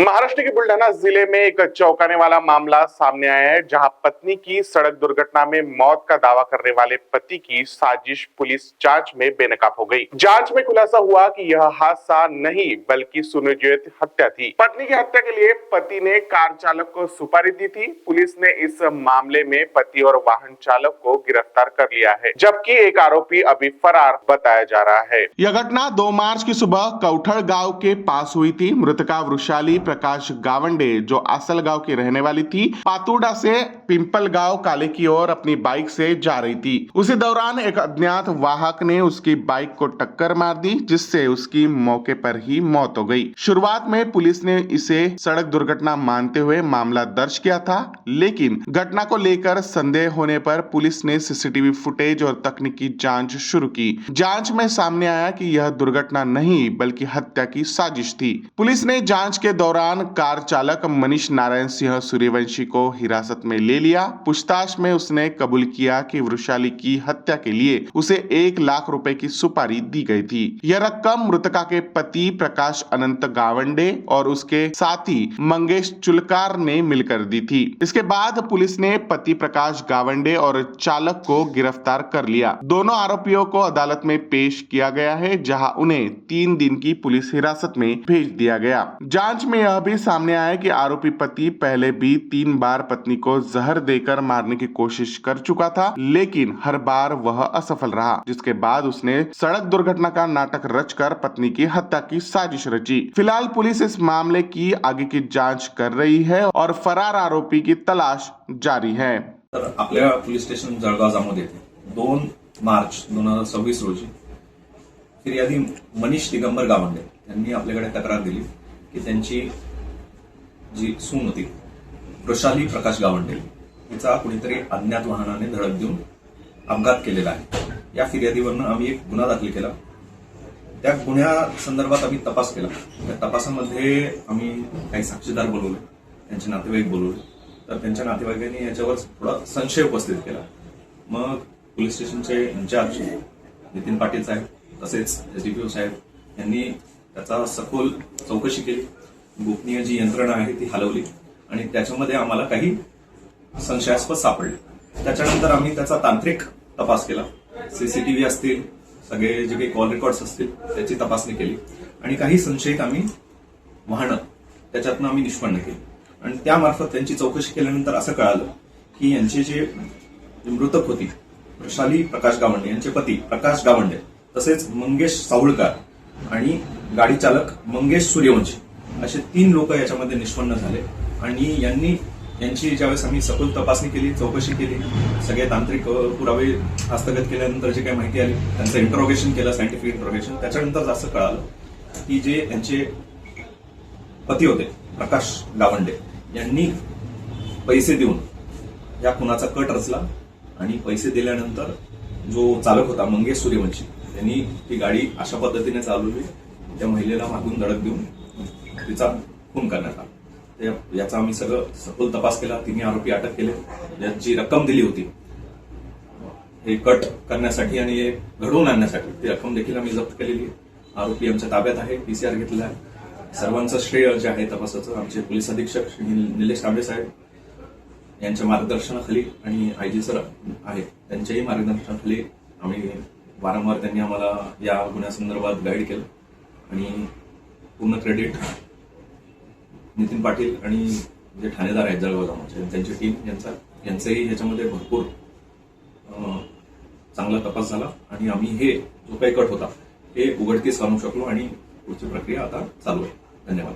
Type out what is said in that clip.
महाराष्ट्र के बुल्ढाना जिले में एक चौंकाने वाला मामला सामने आया है, जहां पत्नी की सड़क दुर्घटना में मौत का दावा करने वाले पति की साजिश पुलिस जांच में बेनकाब हो गई। जांच में खुलासा हुआ कि यह हादसा नहीं बल्कि सुनियोजित हत्या थी। पत्नी की हत्या के लिए पति ने कार चालक को सुपारी दी थी। पुलिस ने इस मामले में पति और वाहन चालक को गिरफ्तार कर लिया है, जबकि एक आरोपी अभी फरार बताया जा रहा है। यह घटना 2 मार्च की सुबह कौठड़ गाँव के पास हुई थी। मृतका वृषाली प्रकाश गावंडे, जो असल गांव की रहने वाली थी, पातुड़ा से पिंपल गांव काले की ओर अपनी बाइक से जा रही थी। उसी दौरान एक अज्ञात वाहक ने उसकी बाइक को टक्कर मार दी, जिससे उसकी मौके पर ही मौत हो गई। शुरुआत में पुलिस ने इसे सड़क दुर्घटना मानते हुए मामला दर्ज किया था, लेकिन घटना को लेकर संदेह होने पर पुलिस ने सीसीटीवी फुटेज और तकनीकी जांच शुरू की। जांच में सामने आया कि यह दुर्घटना नहीं बल्कि हत्या की साजिश थी। पुलिस ने जांच के दौरान कार चालक मनीष नारायण सिंह सूर्यवंशी को हिरासत में ले लिया। पूछताछ में उसने कबूल किया कि वृषाली की हत्या के लिए उसे 1 लाख रुपए की सुपारी दी गई थी। यह रकम मृतका के पति प्रकाश अनंत गावंडे और उसके साथी मंगेश चुलकार ने मिलकर दी थी। इसके बाद पुलिस ने पति प्रकाश गावंडे और चालक को गिरफ्तार कर लिया। दोनों आरोपियों को अदालत में पेश किया गया है, जहां उन्हें 3 दिन की पुलिस हिरासत में भेज दिया गया। जांच में यह भी सामने आया कि आरोपी पति पहले भी 3 बार पत्नी को जहर देकर मारने की कोशिश कर चुका था, लेकिन हर बार वह असफल रहा, जिसके बाद उसने सड़क दुर्घटना का नाटक रचकर पत्नी की हत्या की साजिश रची। फिलहाल पुलिस इस मामले की आगे की जांच कर रही है और फरार आरोपी की तलाश जारी है। तर आपल्या पोलीस स्टेशन जळगाव जामोद येथे 2 मार्च 2026 रोजी फिर्यादी मनीष दिगंबर गावंडे यांनी आपल्याकडे तक्रार दिली की त्यांची जी सून होती वृषाली प्रकाश गावंडे हिचा कुणीतरी अज्ञात वाहनाने धडक देऊन अपघात केलेला आहे। या फिर्यादीवरून आम्ही एक गुन्हा दाखल केला। त्या गुन्ह्या संदर्भात आम्ही तपास केला। त्या तपासामध्ये आम्ही काही साक्षीदार बोलवले, त्यांचे नातेवाईक बोलवले, तर त्यांच्या नातेवाईकांनी याच्यावर थोडा संशय उपस्थित केला। मग पोलीस स्टेशनचे इन्चार्ज नितीन पाटील साहेब तसेच एसडीपीओ साहेब यांनी त्याचा सखोल चौकशी केली। गोपनीय जी यंत्रणा आहे ती हलवली आणि त्याच्यामध्ये आम्हाला काही संशयास्पद सापडले। त्याच्यानंतर आम्ही त्याचा तांत्रिक तपास केला। सीसीटीव्ही असतील, सगळे जे काही कॉल रेकॉर्ड्स असतील त्याची तपासणी केली आणि काही संशयित आम्ही वाहनं त्याच्यातून आम्ही निष्पन्न केली आणि त्यामार्फत त्यांची चौकशी केल्यानंतर असं कळालं की यांचे जे मृतक होती वृषाली प्रकाश गावंडे, यांचे पती प्रकाश गावंडे तसेच मंगेश सावळकर आणि गाडी चालक मंगेश सूर्यवंशी असे 3 लोक याच्यामध्ये निष्पन्न झाले आणि यांची ज्यावेळेस आम्ही सखोल तपासणी केली, चौकशी केली, सगळे तांत्रिक पुरावे हस्तगत केल्यानंतर जे काही माहिती आली त्यांचं इंटरोगेशन केलं, सायंटिफिक इंटरोगेशन। त्याच्यानंतर असं कळालं की जे यांचे पती होते प्रकाश गावंडे यांनी पैसे देऊन या खुनाचा कट रचला आणि पैसे दिल्यानंतर जो चालक होता मंगेश सूर्यवंशी यांनी ती गाडी अशा पद्धतीने चालवली, त्या महिलेला मागून धडक देऊन तिचा खून करण्यात आला। याचा आम्ही सगळं सखोल तपास केला। 3 आरोपी अटक केले। जी रक्कम दिली होती हे कट करण्यासाठी आणि घडवून आणण्यासाठी ती रक्कम देखील आम्ही जप्त केलेली आहे। आरोपी आमच्या ताब्यात आहे, पीसीआर घेतलेला आहे। सर्वांचं श्रेय जे आहे तपासाचं आमचे पोलीस अधीक्षक श्री निलेश तांबे साहेब यांच्या मार्गदर्शनाखाली आणि आयजी सर आहेत त्यांच्याही मार्गदर्शनाखाली आम्ही वारंवार त्यांनी आम्हाला या गुन्ह्यासंदर्भात गाईड केलं आणि पूर्ण क्रेडिट नितीन पाटील आणि जे ठाणेदार आहेत जळगाव जामोदचे त्यांची टीम यांचाही ह्याच्यामध्ये भरपूर चांगला तपास झाला आणि आम्ही हे जो काही कट होता हे उघडकीस आणू शकलो आणि पुढची प्रक्रिया आता चालू आहे। धन्यवाद।